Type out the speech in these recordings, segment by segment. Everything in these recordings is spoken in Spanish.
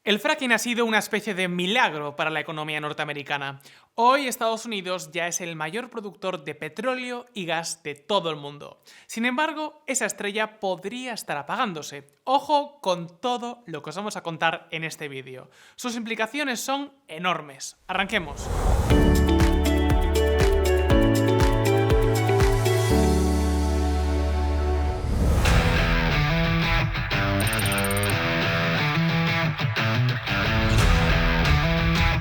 El fracking ha sido una especie de milagro para la economía norteamericana. Hoy Estados Unidos ya es el mayor productor de petróleo y gas de todo el mundo. Sin embargo, esa estrella podría estar apagándose. Ojo con todo lo que os vamos a contar en este vídeo. Sus implicaciones son enormes. Arranquemos.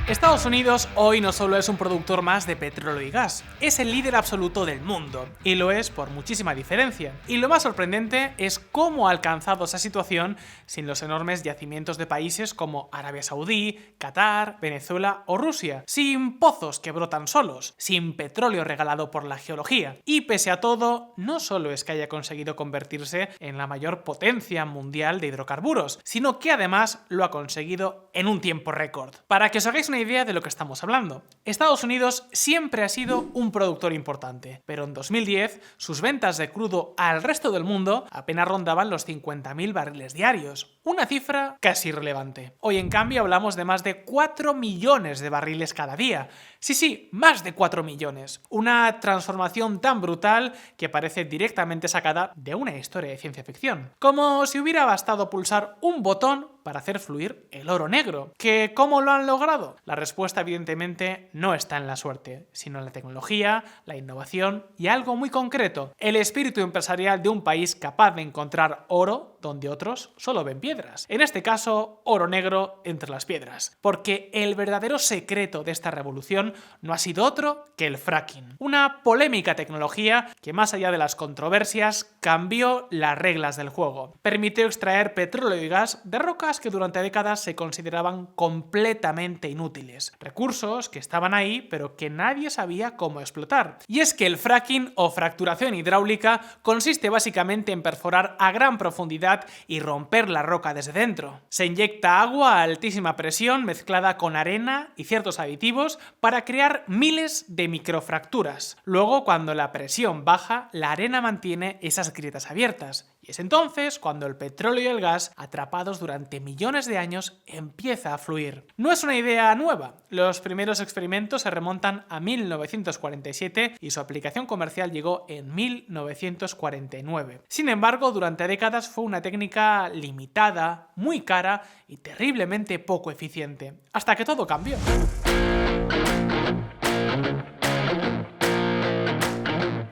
Estados Unidos hoy no solo es un productor más de petróleo y gas, es el líder absoluto del mundo, y lo es por muchísima diferencia. Y lo más sorprendente es cómo ha alcanzado esa situación sin los enormes yacimientos de países como Arabia Saudí, Qatar, Venezuela o Rusia, sin pozos que brotan solos, sin petróleo regalado por la geología. Y pese a todo, no solo es que haya conseguido convertirse en la mayor potencia mundial de hidrocarburos, sino que además lo ha conseguido en un tiempo récord. Para que os hagáis una idea de lo que estamos hablando, Estados Unidos siempre ha sido un productor importante, pero en 2010 sus ventas de crudo al resto del mundo apenas rondaban los 50.000 barriles diarios, una cifra casi irrelevante. Hoy en cambio hablamos de más de 4 millones de barriles cada día. Sí, más de 4 millones. Una transformación tan brutal que parece directamente sacada de una historia de ciencia ficción. Como si hubiera bastado pulsar un botón para hacer fluir el oro negro. ¿Que cómo lo han logrado? La respuesta evidentemente no está en la suerte, sino en la tecnología, la innovación y algo muy concreto: el espíritu empresarial de un país capaz de encontrar oro donde otros solo ven piedras. En este caso, oro negro entre las piedras. Porque el verdadero secreto de esta revolución no ha sido otro que el fracking. Una polémica tecnología que, más allá de las controversias, cambió las reglas del juego. Permitió extraer petróleo y gas de rocas que durante décadas se consideraban completamente inútiles. Recursos que estaban ahí, pero que nadie sabía cómo explotar. Y es que el fracking o fracturación hidráulica consiste básicamente en perforar a gran profundidad y romper la roca desde dentro. Se inyecta agua a altísima presión mezclada con arena y ciertos aditivos para crear miles de microfracturas. Luego, cuando la presión baja, la arena mantiene esas grietas abiertas. Y es entonces cuando el petróleo y el gas, atrapados durante millones de años, empieza a fluir. No es una idea nueva. Los primeros experimentos se remontan a 1947 y su aplicación comercial llegó en 1949. Sin embargo, durante décadas fue una técnica limitada, muy cara y terriblemente poco eficiente. Hasta que todo cambió.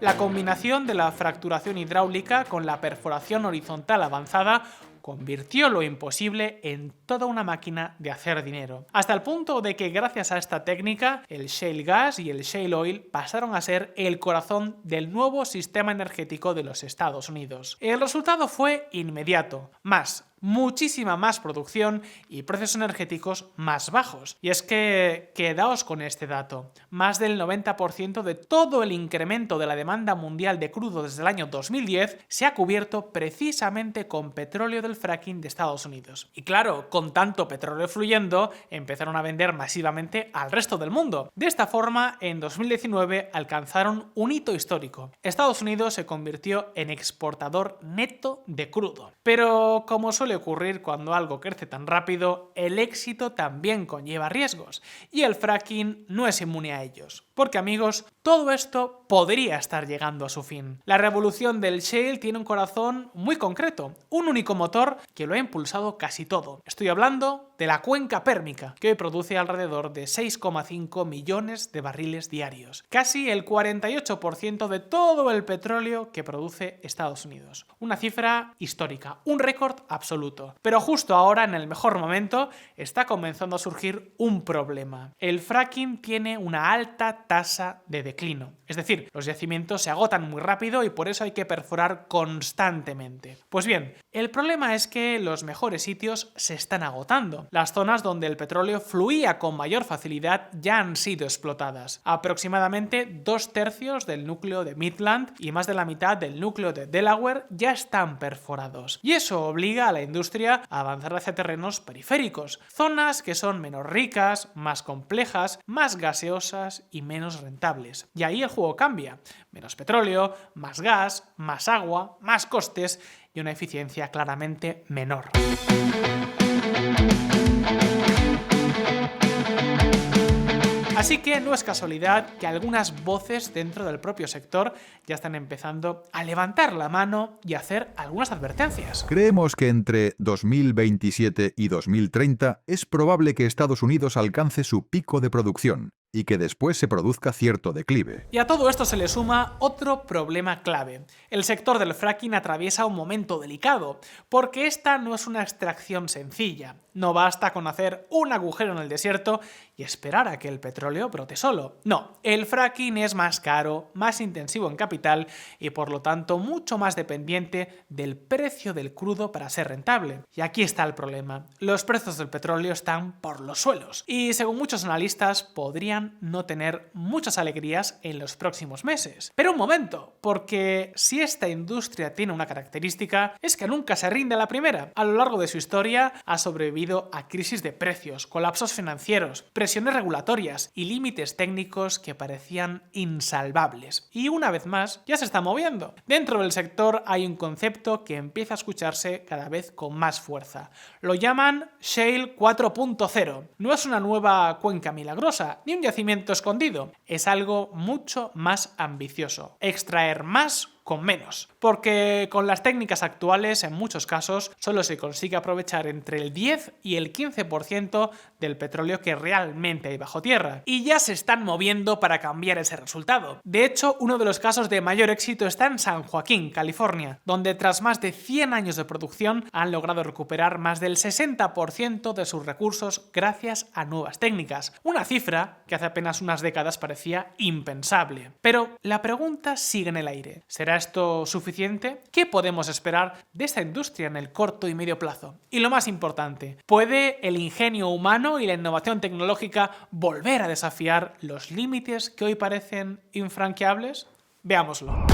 La combinación de la fracturación hidráulica con la perforación horizontal avanzada convirtió lo imposible en toda una máquina de hacer dinero. Hasta el punto de que gracias a esta técnica, el shale gas y el shale oil pasaron a ser el corazón del nuevo sistema energético de los Estados Unidos. El resultado fue inmediato: muchísima más producción y precios energéticos más bajos. Y es que, quedaos con este dato: más del 90% de todo el incremento de la demanda mundial de crudo desde el año 2010 se ha cubierto precisamente con petróleo del fracking de Estados Unidos. Y claro, con tanto petróleo fluyendo, empezaron a vender masivamente al resto del mundo. De esta forma, en 2019 alcanzaron un hito histórico. Estados Unidos se convirtió en exportador neto de crudo. Pero como suele ocurrir cuando algo crece tan rápido, el éxito también conlleva riesgos, y el fracking no es inmune a ellos. Porque, amigos, todo esto podría estar llegando a su fin. La revolución del shale tiene un corazón muy concreto, un único motor que lo ha impulsado casi todo. Estoy hablando de la cuenca pérmica, que hoy produce alrededor de 6,5 millones de barriles diarios, casi el 48% de todo el petróleo que produce Estados Unidos. Una cifra histórica, un récord absoluto. Pero justo ahora, en el mejor momento, está comenzando a surgir un problema. El fracking tiene una alta tasa de declino. Es decir, los yacimientos se agotan muy rápido y por eso hay que perforar constantemente. Pues bien, el problema es que los mejores sitios se están agotando. Las zonas donde el petróleo fluía con mayor facilidad ya han sido explotadas. Aproximadamente 2/3 del núcleo de Midland y más de la mitad del núcleo de Delaware ya están perforados. Y eso obliga a la industria a avanzar hacia terrenos periféricos, zonas que son menos ricas, más complejas, más gaseosas y menos rentables. Y ahí el juego cambia: menos petróleo, más gas, más agua, más costes y una eficiencia claramente menor. Así que no es casualidad que algunas voces dentro del propio sector ya están empezando a levantar la mano y a hacer algunas advertencias. Creemos que entre 2027 y 2030 es probable que Estados Unidos alcance su pico de producción y que después se produzca cierto declive. Y a todo esto se le suma otro problema clave. El sector del fracking atraviesa un momento delicado, porque esta no es una extracción sencilla. No basta con hacer un agujero en el desierto y esperar a que el petróleo brote solo. No, el fracking es más caro, más intensivo en capital y por lo tanto mucho más dependiente del precio del crudo para ser rentable. Y aquí está el problema. Los precios del petróleo están por los suelos y según muchos analistas podrían no tener muchas alegrías en los próximos meses. Pero un momento, porque si esta industria tiene una característica es que nunca se rinde a la primera. A lo largo de su historia ha sobrevivido a crisis de precios, colapsos financieros, presiones regulatorias y límites técnicos que parecían insalvables. Y una vez más, ya se está moviendo. Dentro del sector hay un concepto que empieza a escucharse cada vez con más fuerza. Lo llaman Shale 4.0. No es una nueva cuenca milagrosa, ni un yacimiento escondido. Es algo mucho más ambicioso. Extraer más con menos, porque con las técnicas actuales en muchos casos solo se consigue aprovechar entre el 10 y el 15% del petróleo que realmente hay bajo tierra, y ya se están moviendo para cambiar ese resultado. De hecho, uno de los casos de mayor éxito está en San Joaquín, California, donde tras más de 100 años de producción han logrado recuperar más del 60% de sus recursos gracias a nuevas técnicas, una cifra que hace apenas unas décadas parecía impensable. Pero la pregunta sigue en el aire. ¿Será esto suficiente? ¿Qué podemos esperar de esta industria en el corto y medio plazo? Y lo más importante, ¿puede el ingenio humano y la innovación tecnológica volver a desafiar los límites que hoy parecen infranqueables? Veámoslo.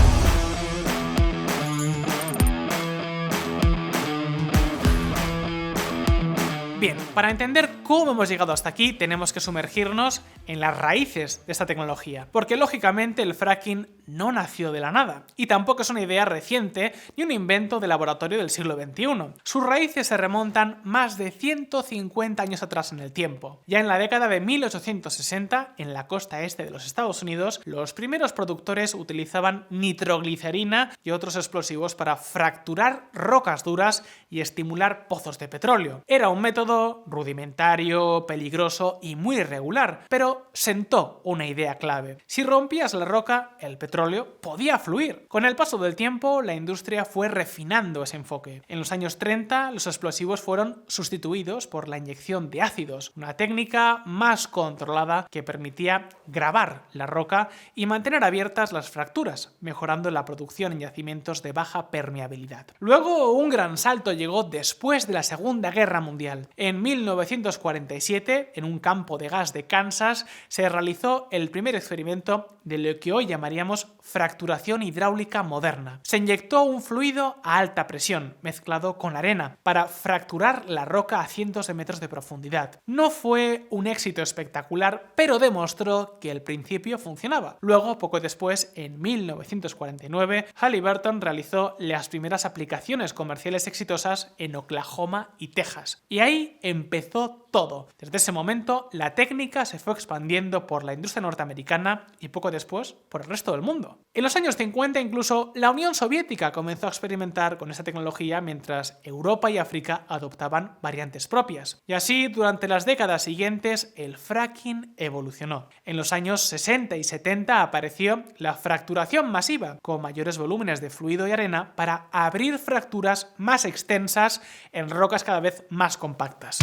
Bien, para entender cómo hemos llegado hasta aquí tenemos que sumergirnos en las raíces de esta tecnología, porque lógicamente el fracking no nació de la nada y tampoco es una idea reciente ni un invento de laboratorio del siglo XXI. Sus raíces se remontan más de 150 años atrás en el tiempo. Ya en la década de 1860, en la costa este de los Estados Unidos, los primeros productores utilizaban nitroglicerina y otros explosivos para fracturar rocas duras y estimular pozos de petróleo. Era un método rudimentario, peligroso y muy irregular, pero sentó una idea clave. Si rompías la roca, el petróleo podía fluir. Con el paso del tiempo, la industria fue refinando ese enfoque. En los años 30, los explosivos fueron sustituidos por la inyección de ácidos, una técnica más controlada que permitía grabar la roca y mantener abiertas las fracturas, mejorando la producción en yacimientos de baja permeabilidad. Luego, un gran salto llegó después de la Segunda Guerra Mundial. En 1947, en un campo de gas de Kansas, se realizó el primer experimento de lo que hoy llamaríamos fracturación hidráulica moderna. Se inyectó un fluido a alta presión, mezclado con arena, para fracturar la roca a cientos de metros de profundidad. No fue un éxito espectacular, pero demostró que el principio funcionaba. Luego, poco después, en 1949, Halliburton realizó las primeras aplicaciones comerciales exitosas en Oklahoma y Texas. Y ahí empezó todo. Desde ese momento, la técnica se fue expandiendo por la industria norteamericana y poco después por el resto del mundo. En los años 50, incluso la Unión Soviética comenzó a experimentar con esta tecnología mientras Europa y África adoptaban variantes propias. Y así, durante las décadas siguientes, el fracking evolucionó. En los años 60 y 70 apareció la fracturación masiva, con mayores volúmenes de fluido y arena para abrir fracturas más extensas en rocas cada vez más compactas.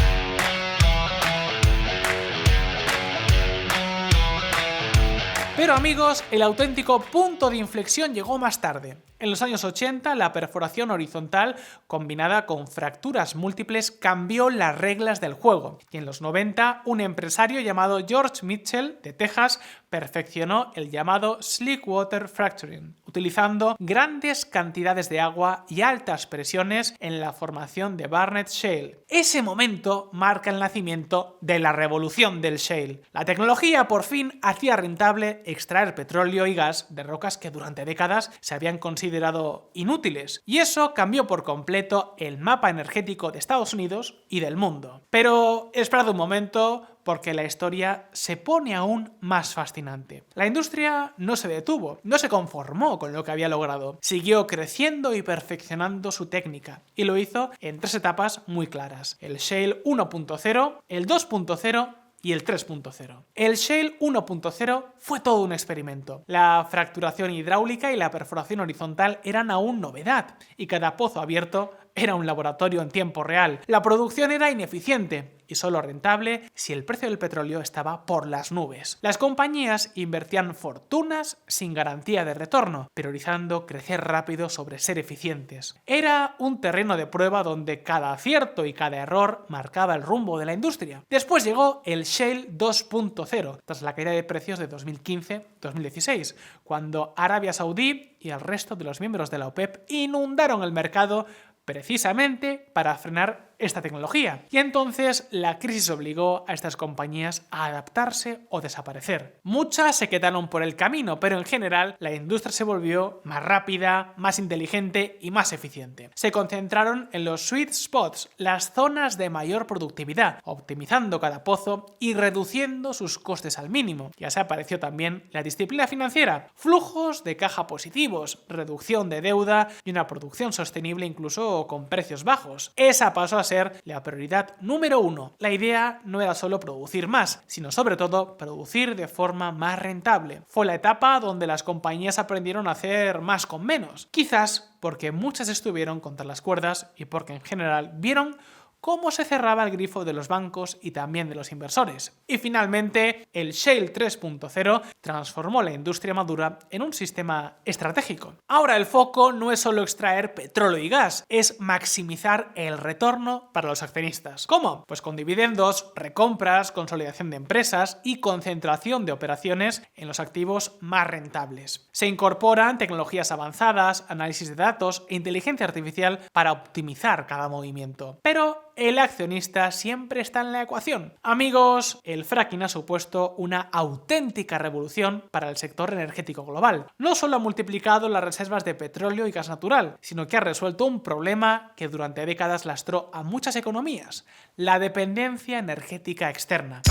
Pero amigos, el auténtico punto de inflexión llegó más tarde. En los años 80, la perforación horizontal combinada con fracturas múltiples cambió las reglas del juego. Y en los 90, un empresario llamado George Mitchell, de Texas, perfeccionó el llamado Slickwater Fracturing, utilizando grandes cantidades de agua y altas presiones en la formación de Barnett Shale. Ese momento marca el nacimiento de la revolución del shale. La tecnología por fin hacía rentable extraer petróleo y gas de rocas que durante décadas se habían considerado considerado inútiles, y eso cambió por completo el mapa energético de Estados Unidos y del mundo. Pero esperad un momento, porque la historia se pone aún más fascinante. La industria no se detuvo, no se conformó con lo que había logrado, siguió creciendo y perfeccionando su técnica, y lo hizo en 3 etapas muy claras: el Shale 1.0, el 2.0 y el 3.0. El Shale 1.0 fue todo un experimento. La fracturación hidráulica y la perforación horizontal eran aún novedad, y cada pozo abierto era un laboratorio en tiempo real. La producción era ineficiente y solo rentable si el precio del petróleo estaba por las nubes. Las compañías invertían fortunas sin garantía de retorno, priorizando crecer rápido sobre ser eficientes. Era un terreno de prueba donde cada acierto y cada error marcaba el rumbo de la industria. Después llegó el Shale 2.0, tras la caída de precios de 2015-2016, cuando Arabia Saudí y el resto de los miembros de la OPEP inundaron el mercado precisamente para frenar esta tecnología. Y entonces la crisis obligó a estas compañías a adaptarse o desaparecer. Muchas se quedaron por el camino, pero en general la industria se volvió más rápida, más inteligente y más eficiente. Se concentraron en los sweet spots, las zonas de mayor productividad, optimizando cada pozo y reduciendo sus costes al mínimo. Ya se apareció también la disciplina financiera, flujos de caja positivos, reducción de deuda y una producción sostenible incluso con precios bajos. Esa pasó a ser la prioridad número 1. La idea no era solo producir más, sino sobre todo producir de forma más rentable. Fue la etapa donde las compañías aprendieron a hacer más con menos. Quizás porque muchas estuvieron contra las cuerdas y porque en general vieron cómo se cerraba el grifo de los bancos y también de los inversores. Y finalmente, el Shale 3.0 transformó la industria madura en un sistema estratégico. Ahora el foco no es solo extraer petróleo y gas, es maximizar el retorno para los accionistas. ¿Cómo? Pues con dividendos, recompras, consolidación de empresas y concentración de operaciones en los activos más rentables. Se incorporan tecnologías avanzadas, análisis de datos e inteligencia artificial para optimizar cada movimiento. Pero el accionista siempre está en la ecuación. Amigos, el fracking ha supuesto una auténtica revolución para el sector energético global. No solo ha multiplicado las reservas de petróleo y gas natural, sino que ha resuelto un problema que durante décadas lastró a muchas economías: la dependencia energética externa.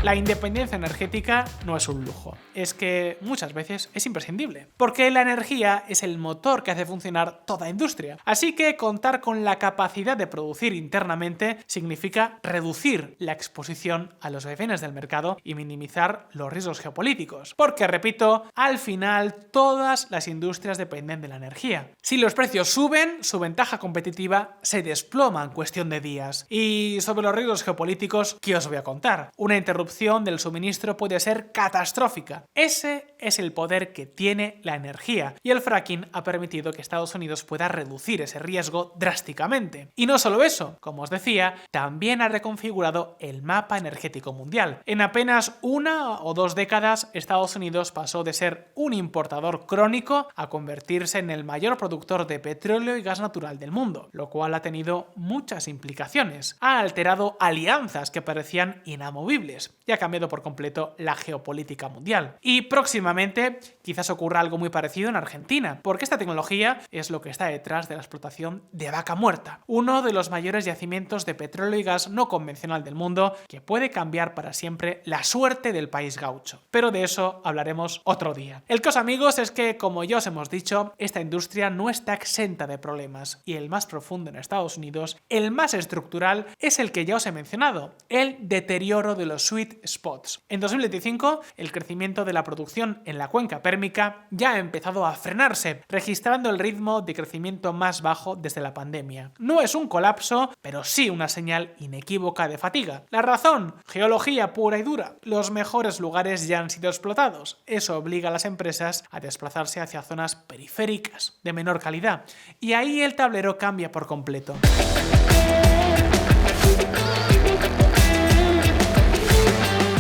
La independencia energética no es un lujo, es que muchas veces es imprescindible, porque la energía es el motor que hace funcionar toda industria. Así que contar con la capacidad de producir internamente significa reducir la exposición a los vaivenes del mercado y minimizar los riesgos geopolíticos. Porque, repito, al final todas las industrias dependen de la energía. Si los precios suben, su ventaja competitiva se desploma en cuestión de días. Y sobre los riesgos geopolíticos, ¿qué os voy a contar? Una interrupción del suministro puede ser catastrófica. Ese es el poder que tiene la energía, y el fracking ha permitido que Estados Unidos pueda reducir ese riesgo drásticamente. Y no solo eso, como os decía, también ha reconfigurado el mapa energético mundial. En apenas 1 o 2 décadas, Estados Unidos pasó de ser un importador crónico a convertirse en el mayor productor de petróleo y gas natural del mundo, lo cual ha tenido muchas implicaciones. Ha alterado alianzas que parecían inamovibles y ha cambiado por completo la geopolítica mundial. Y próximamente quizás ocurra algo muy parecido en Argentina, porque esta tecnología es lo que está detrás de la explotación de Vaca Muerta, uno de los mayores yacimientos de petróleo y gas no convencional del mundo, que puede cambiar para siempre la suerte del país gaucho. Pero de eso hablaremos otro día. El caso, amigos, es que, como ya os hemos dicho, esta industria no está exenta de problemas, y el más profundo en Estados Unidos, el más estructural, es el que ya os he mencionado: el deterioro de los sweet spots. En 2025, el crecimiento de la producción en la cuenca pérmica ya ha empezado a frenarse, registrando el ritmo de crecimiento más bajo desde la pandemia. No es un colapso, pero sí una señal inequívoca de fatiga. La razón: geología pura y dura. Los mejores lugares ya han sido explotados. Eso obliga a las empresas a desplazarse hacia zonas periféricas de menor calidad, y ahí el tablero cambia por completo.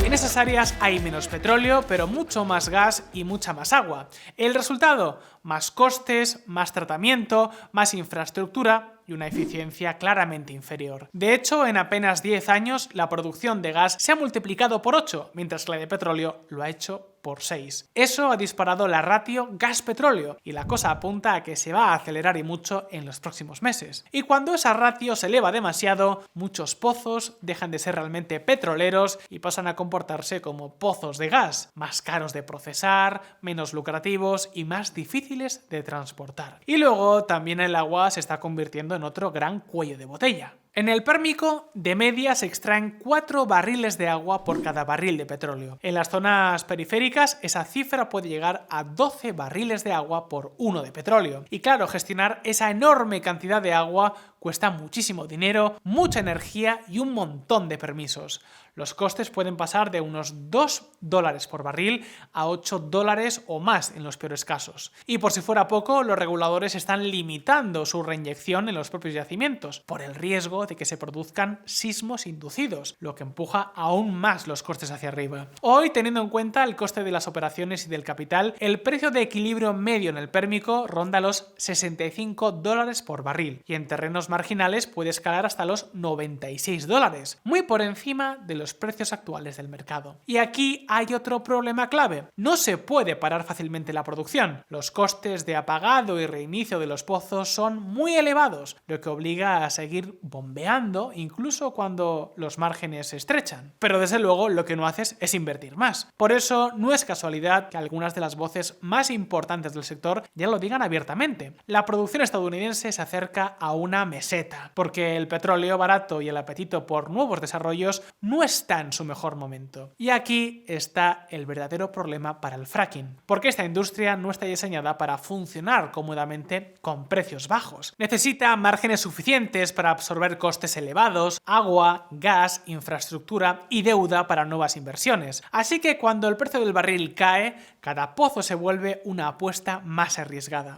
En esas áreas hay menos petróleo, pero mucho más gas y mucha más agua. El resultado: más costes, más tratamiento, más infraestructura y una eficiencia claramente inferior. De hecho, en apenas 10 años, la producción de gas se ha multiplicado por 8, mientras que la de petróleo lo ha hecho por 6. Eso ha disparado la ratio gas-petróleo y la cosa apunta a que se va a acelerar y mucho en los próximos meses. Y cuando esa ratio se eleva demasiado, muchos pozos dejan de ser realmente petroleros y pasan a comportarse como pozos de gas, más caros de procesar, menos lucrativos y más difíciles de transportar. Y luego también el agua se está convirtiendo en otro gran cuello de botella. En el Pérmico, de media, se extraen 4 barriles de agua por cada barril de petróleo. En las zonas periféricas, esa cifra puede llegar a 12 barriles de agua por 1 de petróleo. Y claro, gestionar esa enorme cantidad de agua cuesta muchísimo dinero, mucha energía y un montón de permisos. Los costes pueden pasar de unos $2 por barril a $8 o más en los peores casos. Y por si fuera poco, los reguladores están limitando su reinyección en los propios yacimientos, por el riesgo de que se produzcan sismos inducidos, lo que empuja aún más los costes hacia arriba. Hoy, teniendo en cuenta el coste de las operaciones y del capital, el precio de equilibrio medio en el Pérmico ronda los $65 por barril, y en terrenos marginales puede escalar hasta los $96, muy por encima de los precios actuales del mercado. Y aquí hay otro problema clave. No se puede parar fácilmente la producción. Los costes de apagado y reinicio de los pozos son muy elevados, lo que obliga a seguir bombeando incluso cuando los márgenes se estrechan. Pero desde luego lo que no haces es invertir más. Por eso no es casualidad que algunas de las voces más importantes del sector ya lo digan abiertamente. La producción estadounidense se acerca a una meseta, porque el petróleo barato y el apetito por nuevos desarrollos no está en su mejor momento. Y aquí está el verdadero problema para el fracking, porque esta industria no está diseñada para funcionar cómodamente con precios bajos. Necesita márgenes suficientes para absorber costes elevados, agua, gas, infraestructura y deuda para nuevas inversiones. Así que cuando el precio del barril cae, cada pozo se vuelve una apuesta más arriesgada.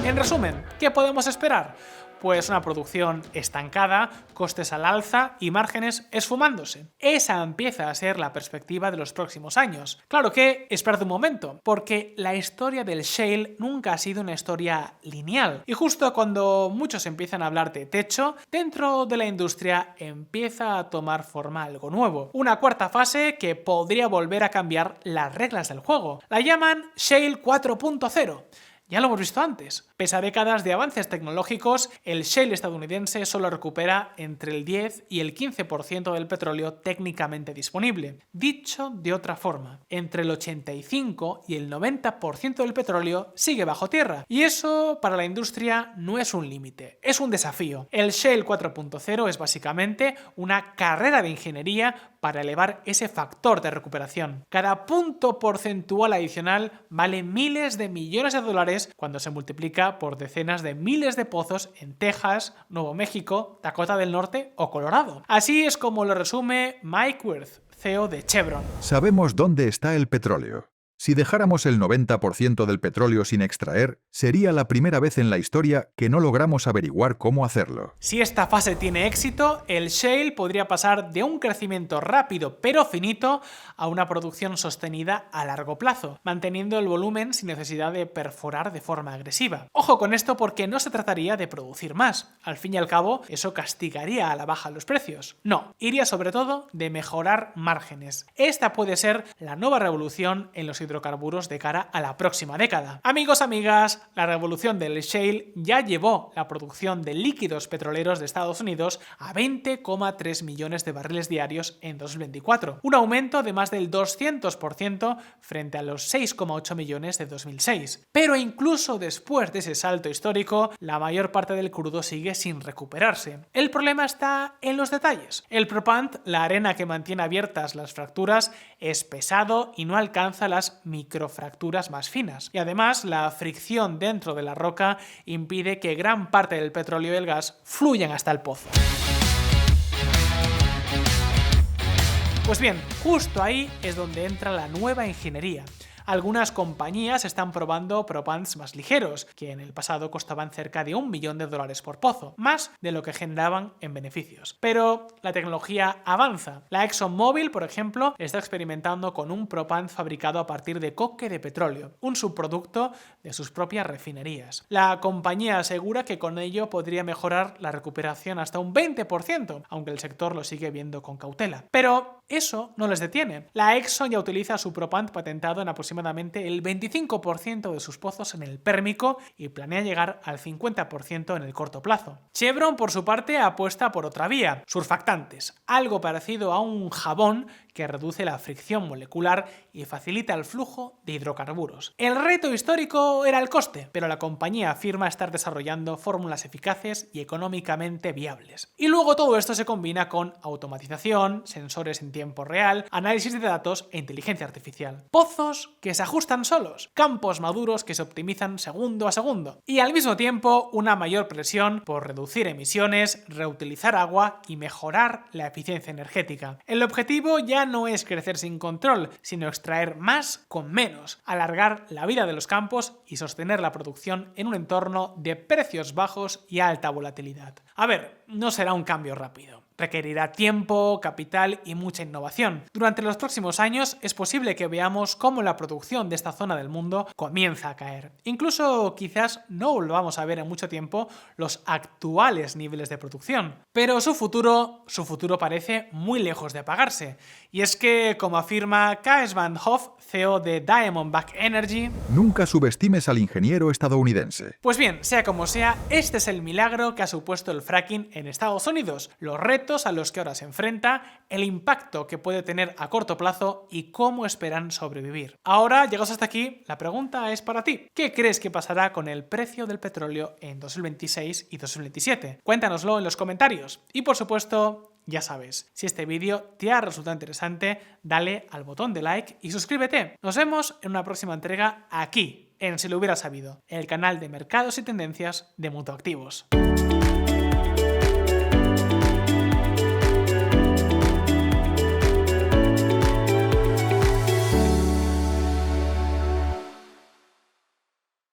En resumen, ¿qué podemos esperar? Pues una producción estancada, costes al alza y márgenes esfumándose. Esa empieza a ser la perspectiva de los próximos años. Claro que esperad un momento, porque la historia del shale nunca ha sido una historia lineal. Y justo cuando muchos empiezan a hablar de techo, dentro de la industria empieza a tomar forma algo nuevo. Una cuarta fase que podría volver a cambiar las reglas del juego. La llaman Shale 4.0. Ya lo hemos visto antes. Pese a décadas de avances tecnológicos, el shale estadounidense solo recupera entre el 10 y el 15% del petróleo técnicamente disponible. Dicho de otra forma, entre el 85 y el 90% del petróleo sigue bajo tierra. Y eso para la industria no es un límite, es un desafío. El Shale 4.0 es básicamente una carrera de ingeniería para elevar ese factor de recuperación. Cada punto porcentual adicional vale miles de millones de dólares cuando se multiplica por decenas de miles de pozos en Texas, Nuevo México, Dakota del Norte o Colorado. Así es como lo resume Mike Wirth, CEO de Chevron. Sabemos dónde está el petróleo. Si dejáramos el 90% del petróleo sin extraer, sería la primera vez en la historia que no logramos averiguar cómo hacerlo. Si esta fase tiene éxito, el shale podría pasar de un crecimiento rápido pero finito a una producción sostenida a largo plazo, manteniendo el volumen sin necesidad de perforar de forma agresiva. Ojo con esto porque no se trataría de producir más. Al fin y al cabo, eso castigaría a la baja los precios. No, iría sobre todo de mejorar márgenes. Esta puede ser la nueva revolución en los hidrocarburos de cara a la próxima década. Amigos, amigas, la revolución del shale ya llevó la producción de líquidos petroleros de Estados Unidos a 20,3 millones de barriles diarios en 2024, un aumento de más del 200% frente a los 6,8 millones de 2006. Pero incluso después de ese salto histórico, la mayor parte del crudo sigue sin recuperarse. El problema está en los detalles. El propant, la arena que mantiene abiertas las fracturas, es pesado y no alcanza las microfracturas más finas. Y además, la fricción dentro de la roca impide que gran parte del petróleo y el gas fluyan hasta el pozo. Pues bien, justo ahí es donde entra la nueva ingeniería. Algunas compañías están probando propans más ligeros, que en el pasado costaban cerca de $1 millón por pozo, más de lo que generaban en beneficios. Pero la tecnología avanza. La ExxonMobil, por ejemplo, está experimentando con un propan fabricado a partir de coque de petróleo, un subproducto de sus propias refinerías. La compañía asegura que con ello podría mejorar la recuperación hasta un 20%, aunque el sector lo sigue viendo con cautela. Pero eso no les detiene. La Exxon ya utiliza su propant patentado en aproximadamente el 25% de sus pozos en el Pérmico y planea llegar al 50% en el corto plazo. Chevron, por su parte, apuesta por otra vía, surfactantes, algo parecido a un jabón que reduce la fricción molecular y facilita el flujo de hidrocarburos. El reto histórico era el coste, pero la compañía afirma estar desarrollando fórmulas eficaces y económicamente viables. Y luego todo esto se combina con automatización, sensores en tiempo real, análisis de datos e inteligencia artificial. Pozos que se ajustan solos, campos maduros que se optimizan segundo a segundo. Y al mismo tiempo una mayor presión por reducir emisiones, reutilizar agua y mejorar la eficiencia energética. El objetivo ya no es crecer sin control, sino extraer más con menos, alargar la vida de los campos y sostener la producción en un entorno de precios bajos y alta volatilidad. A ver, no será un cambio rápido. Requerirá tiempo, capital y mucha innovación. Durante los próximos años es posible que veamos cómo la producción de esta zona del mundo comienza a caer. Incluso quizás no volvamos a ver en mucho tiempo los actuales niveles de producción. Pero su futuro parece muy lejos de apagarse. Y es que, como afirma Kees van Hof, CEO de Diamondback Energy, nunca subestimes al ingeniero estadounidense. Pues bien, sea como sea, este es el milagro que ha supuesto el fracking en Estados Unidos, los retos a los que ahora se enfrenta, el impacto que puede tener a corto plazo y cómo esperan sobrevivir. Ahora, llegados hasta aquí, la pregunta es para ti. ¿Qué crees que pasará con el precio del petróleo en 2026 y 2027? Cuéntanoslo en los comentarios. Y por supuesto, ya sabes, si este vídeo te ha resultado interesante, dale al botón de like y suscríbete. Nos vemos en una próxima entrega aquí, en Si lo hubiera sabido, el canal de mercados y tendencias de Mutuactivos.